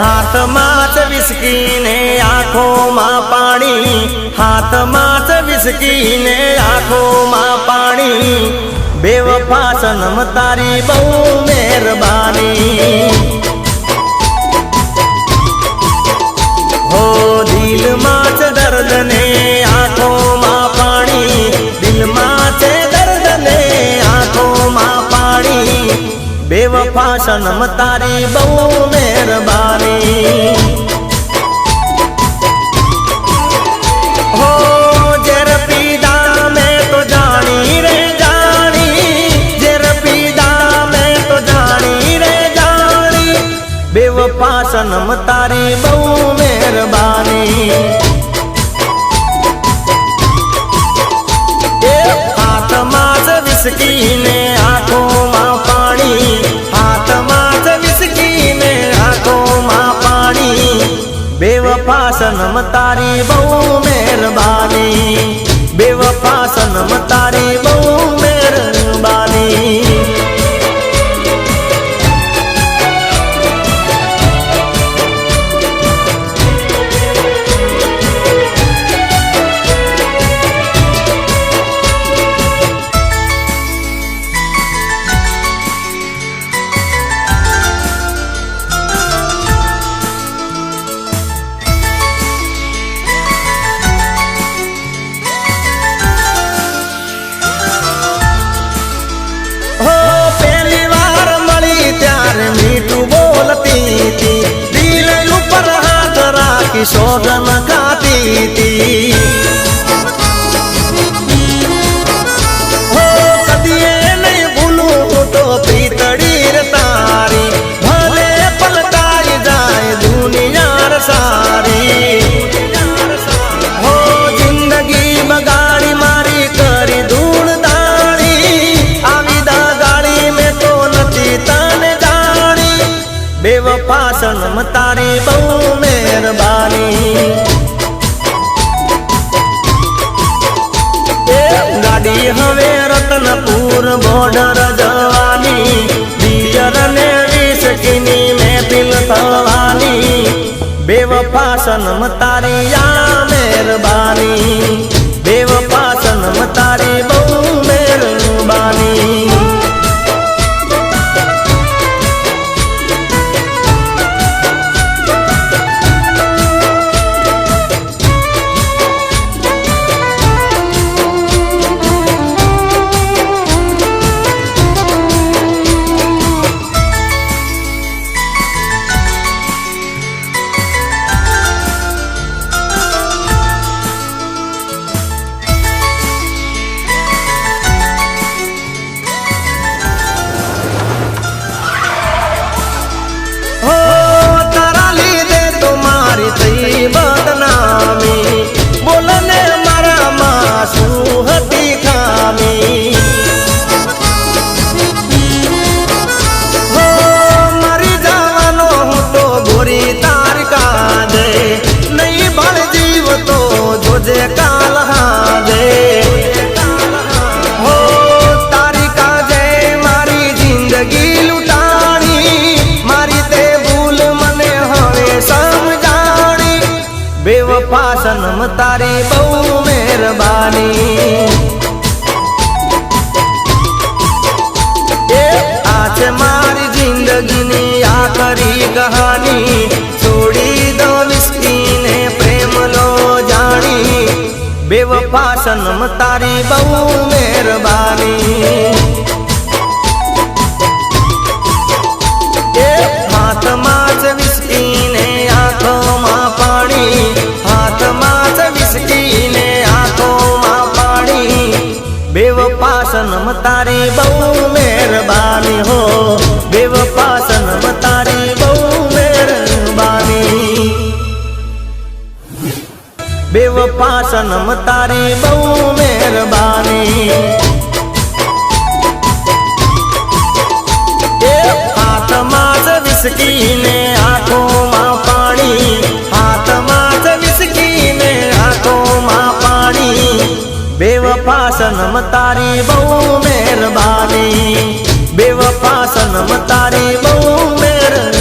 હાથમાં જ વિસ્કી ને આંખોમાં પાણી, હાથમાં જ વિસ્કી ને આંખોમાં પાણી, બેવફા સનમ તારી બહુ મહેરબાની। હો દિલમાં છે દર્દ ને આંખોમાં પાણી, દિલમાં છે દર્દ ને આંખોમાં પાણી, બેવફા સનમ તારી બહુ મહેરબાની। હો ઝેર પીધા મેં તો જાણી રે જાણી, ઝેર પીધા મેં તો જાણી રે જાણી, બેવફા સનમ તારી બહુ મહેરબાની। હાથમાં જ વિસ્કી ને આંખોમાં પાણી, હાથમાં જ વિસ્કી ને આંખોમાં પાણી, બેવફા સનમ તારી બહુ મહેરબાની, બેવફા સનમ તારી બહુ મહેરબાની। मीठू बोलती थी, दिल ऊपर हाथ राखी सोगन खाती थी। हो कदिए नहीं भूलूं तो प्रीतड़ी रे तारी, भले पलटाई जाए दुनिया सारी। हो जिंदगी बगाड़ी मारी करी धूल दाड़ी, आविदा गाड़ी में तो नती तने बेवफा सनम तारी बहू मेहरबानी। गाड़ी हवे रतनपुर बॉर्डर जवानी, बियर ने विस्की में पिल थवानी, बेवफा सनम तारी या मेहरबानी, बेवफा सनम तारी बहू मेहरबानी। बदनामी बोलने मारा मासू हती खामी, हो मरी जावानो हूँ तो गोरी तार का दे, नहीं बल जीव तो जोजे काल दे। हो तारी का जे मारी जिंदगी लुटानी, मारी ते भूल मने हवे समझा, बेवफा सनम तारी बहू मेहरबानी। आज मारी जिंदगी नी आखरी कहानी, छोड़ी दो विस्की ने प्रेम लो जानी, बेवफा सनम तारी बहू मेहरबानी। हाथમાં જ વિસ્કી ને આંખોમાં પાણી, હાથમાં જ વિસ્કી ને આંખોમાં પાણી, બેવફા સનમ તારી બહુ મહેરબાની। હો બેવફા સનમ તારી બહુ મહેરબાની, બેવફા સનમ તારી બહુ મહેરબાની। हाथમાં જ વિસ્કી ને આંખોમાં પાણી, હાથમાં જ વિસ્કી ને આંખોમાં પાણી, बेवफा सनम तारी बहु मेहरबानी, बेवफा सनम तारी बहु मेहरबानी।